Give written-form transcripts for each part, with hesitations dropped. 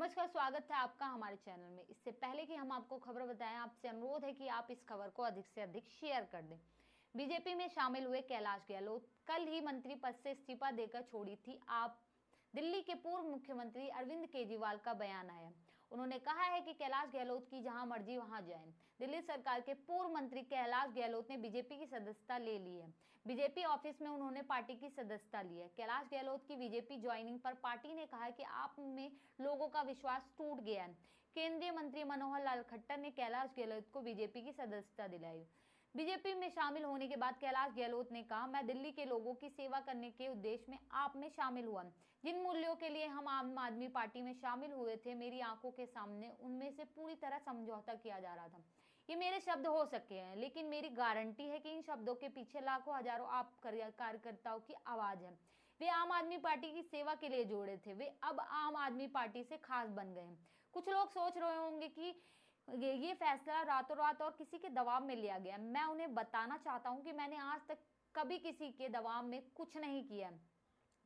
नमस्कार, स्वागत है आपका हमारे चैनल में। इससे पहले कि हम आपको खबर बताएं, आपसे अनुरोध है कि आप इस खबर को अधिक से अधिक शेयर कर दें। बीजेपी में शामिल हुए कैलाश गहलोत कल ही मंत्री पद से इस्तीफा देकर छोड़ी थी। आप दिल्ली के पूर्व मुख्यमंत्री अरविंद केजरीवाल का बयान आया। उन्होंने कहा है कि कैलाश गहलोत की जहां मर्जी वहां जाए। दिल्ली सरकार के पूर्व मंत्री कैलाश गहलोत ने बीजेपी की सदस्यता ले ली है। बीजेपी ऑफिस में उन्होंने पार्टी की सदस्यता ली है। कैलाश गहलोत की बीजेपी ज्वाइनिंग पर पार्टी ने कहा कि आप में लोगों का विश्वास टूट गया है। केंद्रीय मंत्री मनोहर लाल खट्टर ने कैलाश गहलोत को बीजेपी की सदस्यता दिलाई। बीजेपी में शामिल होने के बाद कैलाश गहलोत ने कहा, मैं दिल्ली के लोगों की सेवा करने के उद्देश्य में आप में शामिल हुआ। जिन मूल्यों के लिए हम आम आदमी पार्टी में शामिल हुए थे, मेरी आंखों के सामने उनमें से पूरी तरह समझौता किया जा रहा था। ये मेरे शब्द हो सके हैं, लेकिन मेरी गारंटी है कि इन शब्दों के पीछे लाखों हजारों आप कार्यकर्ताओं की आवाज है। वे आम आदमी पार्टी की सेवा के लिए जोड़े थे, वे अब आम आदमी पार्टी से खास बन गए हैं। कुछ लोग सोच रहे होंगे कि ये फैसला रातों रात और किसी के दबाव में लिया गया। मैं उन्हें बताना चाहता हूं कि मैंने आज तक कभी किसी के दबाव में कुछ नहीं किया।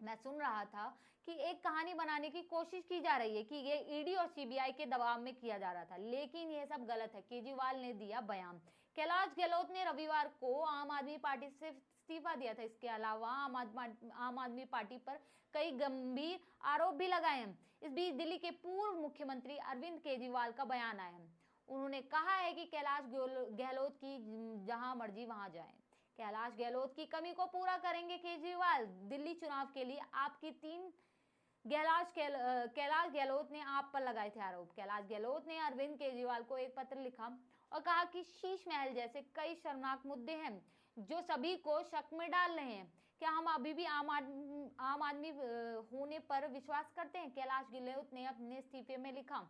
मैं सुन रहा था कि एक कहानी बनाने की कोशिश की जा रही है कि ये ईडी और सीबीआई के दबाव में किया जा रहा था, लेकिन ये सब गलत है। केजरीवाल ने दिया बयान। कैलाश गहलोत ने रविवार को आम आदमी पार्टी से इस्तीफा दिया था। इसके अलावा आम आदमी पार्टी पर कई गंभीर आरोप भी लगाए हैं। इस बीच दिल्ली के पूर्व मुख्यमंत्री अरविंद केजरीवाल का बयान आया है। उन्होंने कहा है कि कैलाश गहलोत की जहां मर्जी वहां जाए। कैलाश गहलोत की कमी को पूरा करेंगे केजरीवाल। दिल्ली चुनाव के लिए आपकी तीन कैलाश गहलोत ने आप पर लगाए थे आरोप। कैलाश गहलोत ने अरविंद केजरीवाल को एक पत्र लिखा और कहा कि शीश महल जैसे कई शर्मनाक मुद्दे हैं जो सभी को शक में डाल रहे हैं। क्या हम अभी भी आम आदमी होने पर विश्वास करते हैं? कैलाश गहलोत ने अपने इस्तीफे में लिखा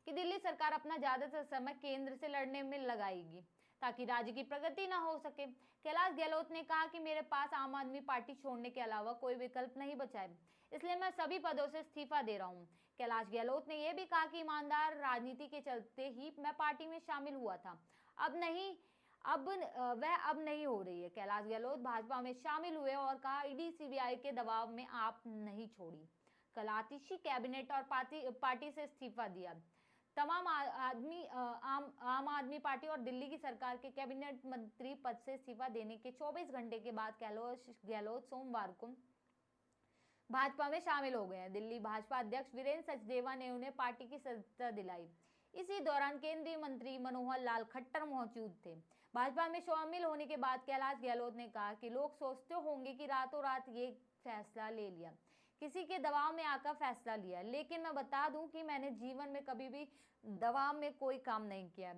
कि दिल्ली सरकार अपना ज्यादातर समय केंद्र से लड़ने में लगाएगी ताकि राज्य की प्रगति ना हो सके। कैलाश गहलोत ने कहा कि मेरे पास आम आदमी पार्टी छोड़ने के अलावा कोई विकल्प नहीं बचा है, इसलिए मैं सभी पदों से इस्तीफा दे रहा हूं। कैलाश गहलोत ने यह भी कहा कि ईमानदार राजनीति के चलते ही मैं पार्टी में शामिल हुआ था, वह अब नहीं हो रही है। कैलाश गहलोत भाजपा में शामिल हुए और कहा, ईडी सीबीआई के दबाव में आप नहीं छोड़ी। कल आतिशी कैबिनेट और पार्टी से इस्तीफा दिया। तमाम आम आदमी पार्टी और दिल्ली की सरकार के कैबिनेट मंत्री पद से इस्तीफा देने के 24 घंटे के बाद गहलोत सोमवार को भाजपा में शामिल हो गए हैं। दिल्ली भाजपा अध्यक्ष वीरेंद्र सचदेवा ने उन्हें पार्टी की सदस्यता दिलाई। इसी दौरान केंद्रीय मंत्री मनोहर लाल खट्टर मौजूद थे। भाजपा में शामिल होने के बाद कैलाश गहलोत ने कहा कि लोग सोचते होंगे कि रातों रात ये फैसला ले लिया, किसी के दबाव में आकर फैसला लिया, लेकिन मैं बता दूं कि मैंने जीवन में कभी भी दबाव में कोई काम नहीं किया।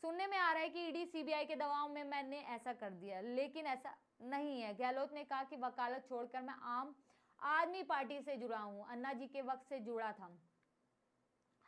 सुनने में आ रहा है कि ईडी सीबीआई के दबाव में मैंने ऐसा कर दिया, लेकिन ऐसा नहीं है। गहलोत ने कहा कि वकालत छोड़कर मैं आम आदमी पार्टी से जुड़ा हूं, अन्ना जी के वक्त से जुड़ा था।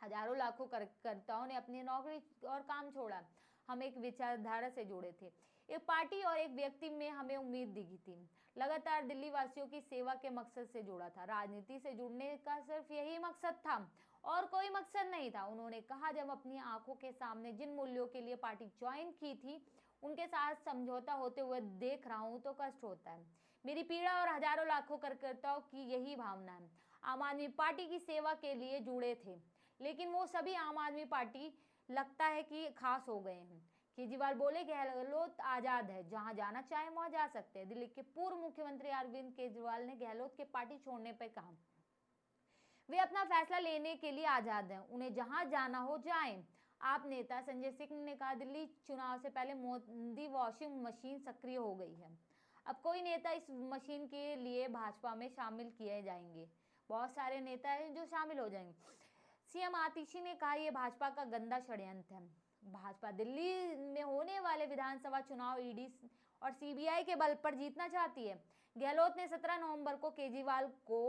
हजारों लाखों कार्यकर्ताओं ने अपनी नौकरी और काम छोड़ा। हम एक विचारधारा से जुड़े थे, एक पार्टी और एक व्यक्ति में हमें उम्मीद दिखी थी। लगातार दिल्ली वासियों की सेवा के मकसद से जुड़ा था। राजनीति से जुड़ने का सिर्फ यही मकसद था और कोई मकसद नहीं था। उन्होंने कहा, जब अपनी आंखों के सामने जिन मूल्यों के लिए पार्टी ज्वाइन की थी उनके साथ समझौता होते हुए देख रहा हूं तो कष्ट होता है। मेरी पीड़ा और हजारों लाखों कार्यकर्ताओं की यही भावना है। आम आदमी पार्टी की सेवा के लिए जुड़े थे, लेकिन वो सभी आम आदमी पार्टी लगता है कि खास हो गए हैं। केजरीवाल बोले, गहलोत आजाद है, जहां जाना चाहे वहां जा सकते हैं। दिल्ली के पूर्व मुख्यमंत्री अरविंद केजरीवाल ने गहलोत के पार्टी छोड़ने पर कहा, वे अपना फैसला लेने के लिए आजाद हैं, उन्हें जहां जाना हो जाएं। आप नेता संजय सिंह ने कहा, दिल्ली चुनाव से पहले मोदी वॉशिंग मशीन सक्रिय हो गई है। अब कोई नेता इस मशीन के लिए भाजपा में शामिल किए जाएंगे। बहुत सारे नेता हैं जो शामिल हो जाएंगे। सीएम आतिशी ने कहा, यह भाजपा का गंदा षड्यंत्र है। भाजपा दिल्ली में होने वाले विधानसभा चुनाव ईडी और सीबीआई के बल पर जीतना चाहती है। गहलोत ने 17 नवंबर को केजरीवाल को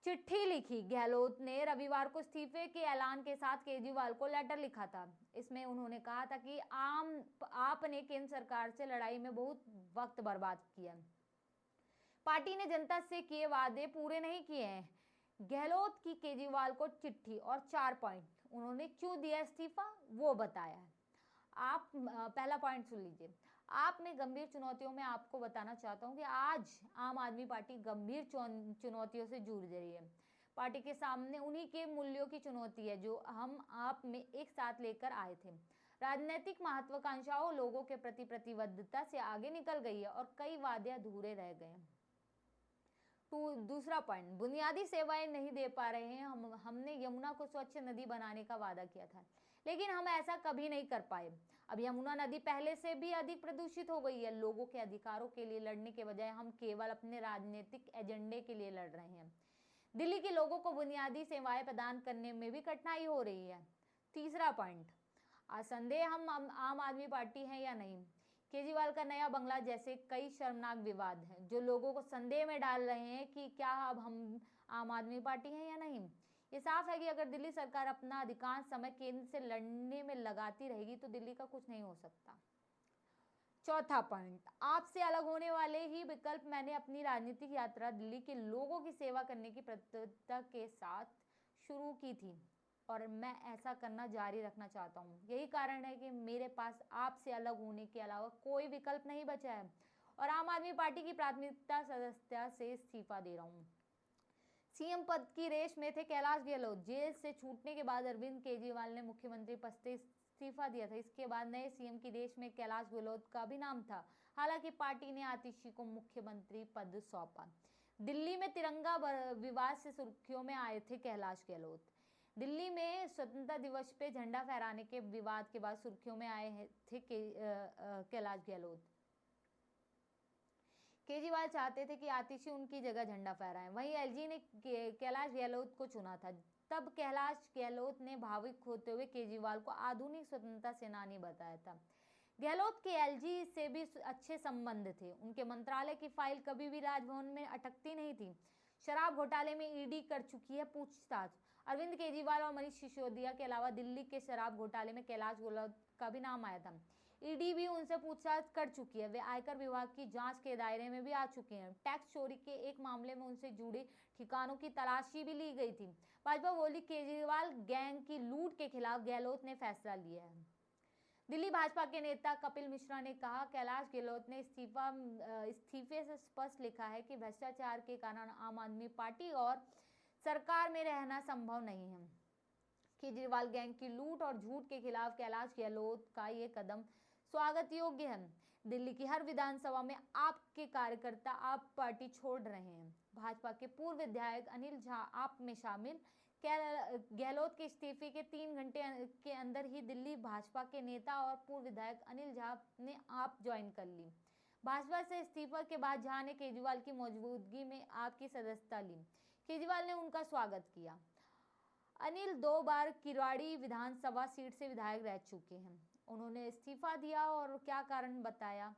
चिट्ठी लिखी। गहलोत ने रविवार को इस्तीफे के ऐलान के साथ केजरीवाल को लेटर लिखा था। इसमें उन्होंने कहा था कि आपने केंद्र सरकार से लड़ाई में बहुत वक्त बर्बाद किया, पार्टी ने जनता से किए वादे पूरे नहीं किए हैं। गहलोत की केजरीवाल को चिट्ठी और 4 पॉइंट, उन्होंने क्यों दिया इस्तीफा वो बताया है। आप पहला पॉइंट सुन लीजिए। आप में गंभीर चुनौतियों में आपको बताना चाहता हूं कि आज आम आदमी पार्टी गंभीर चुनौतियों से जूझ रही है। पार्टी के सामने उन्हीं के मूल्यों की चुनौती है जो हम आप में एक साथ लेकर आए थे। राजनीतिक महत्वाकांक्षाओं लोगों के प्रति प्रतिबद्धता से आगे निकल गई है और कई वादे अधूरे रह गए हैं। दूसरा पॉइंट, बुनियादी सेवाएं नहीं दे पा रहे हैं। हमने यमुना को स्वच्छ नदी बनाने का वादा किया था, लेकिन हम ऐसा कभी नहीं कर पाए। अब यमुना नदी पहले से भी अधिक प्रदूषित हो गई है। लोगों के अधिकारों के लिए लड़ने के बजाय हम केवल अपने राजनीतिक एजेंडे के लिए लड़ रहे हैं। दिल्ली के लोगों को बुनियादी सेवाएं प्रदान करने में भी कठिनाई हो रही है। तीसरा पॉइंट, संदेह हम आम आदमी पार्टी हैं या नहीं। केजरीवाल का नया बंगला जैसे कई शर्मनाक विवाद हैं जो लोगों को संदेह में डाल रहे हैं कि क्या अब हम आम आदमी पार्टी हैं या नहीं। ये साफ है कि अगर दिल्ली सरकार अपना अधिकांश समय केंद्र से लड़ने में लगाती रहेगी तो दिल्ली का कुछ नहीं हो सकता। चौथा पॉइंट, आपसे अलग होने वाले ही विकल्प। मैंने अपनी राजनीतिक यात्रा दिल्ली के लोगों की सेवा करने की प्रतिबद्धता के साथ शुरू की थी और मैं ऐसा करना जारी रखना चाहता हूँ। यही कारण है कि मेरे पास आपसे अलग होने के अलावा कोई विकल्प नहीं बचा है और आम आदमी पार्टी की प्राथमिकता सदस्यता से इस्तीफा दे रहा हूँ। सीएम पद की रेस में थे कैलाश गहलोत। जेल से छूटने के बाद अरविंद केजरीवाल ने मुख्यमंत्री पद से इस्तीफा दिया था। इसके बाद नए सीएम की रेस में कैलाश गहलोत का भी नाम था। हालांकि पार्टी ने आतिशी को मुख्यमंत्री पद सौंपा। दिल्ली में तिरंगा विवाद से सुर्खियों में आए थे कैलाश गहलोत। दिल्ली में स्वतंत्रता दिवस पे झंडा फहराने के विवाद के बाद सुर्खियों में आए थे कैलाश गहलोत। केजरीवाल चाहते थे कि आतिशी उनकी जगह झंडा फहराएं। वहीं एलजी ने कैलाश गहलोत को चुना था। तब कैलाश गहलोत ने भावुक होते हुए केजरीवाल को आधुनिक स्वतंत्रता सेनानी बताया था। गहलोत के एलजी से भी अच्छे संबंध थे। उनके मंत्रालय की फाइल कभी भी राजभवन में अटकती नहीं थी। शराब घोटाले में ईडी कर चुकी है पूछताछ। अरविंद केजरीवाल और मनीष सिसोदिया के अलावा दिल्ली के शराब घोटाले में कैलाश गहलोत का भी नाम आया था। ईडी भी उनसे पूछताछ कर चुकी है। वे आयकर विभाग की जांच के दायरे में भी आ चुके हैं। टैक्स चोरी के एक मामले में उनसे जुड़े ठिकानों की तलाशी भी ली गई थी। भाजपा बोली केजरीवाल गैंग की लूट के खिलाफ गहलोत ने फैसला लिया है। दिल्ली भाजपा के नेता कपिल मिश्रा ने कहा, कैलाश गहलोत ने इस्तीफे से स्पष्ट लिखा है कि भ्रष्टाचार के कारण आम आदमी पार्टी और सरकार में रहना संभव नहीं है। केजरीवाल गैंग की लूट और झूठ के खिलाफ कैलाश गहलोत का ये कदम स्वागत योग्य है। दिल्ली की हर विधानसभा में आपके कार्यकर्ता आप पार्टी छोड़ रहे हैं। भाजपा के पूर्व विधायक अनिल झा आप में शामिल। गहलोत के इस्तीफे के 3 घंटे के अंदर ही दिल्ली भाजपा के नेता और पूर्व विधायक अनिल झा ने आप ज्वाइन कर ली। भाजपा से इस्तीफा के बाद झा ने केजरीवाल की मौजूदगी में आपकी सदस्यता ली। केजरीवाल ने उनका स्वागत किया। अनिल 2 बार किरवाड़ी विधानसभा सीट से विधायक रह चुके हैं। उन्होंने इस्तीफा दिया और क्या कारण बताया।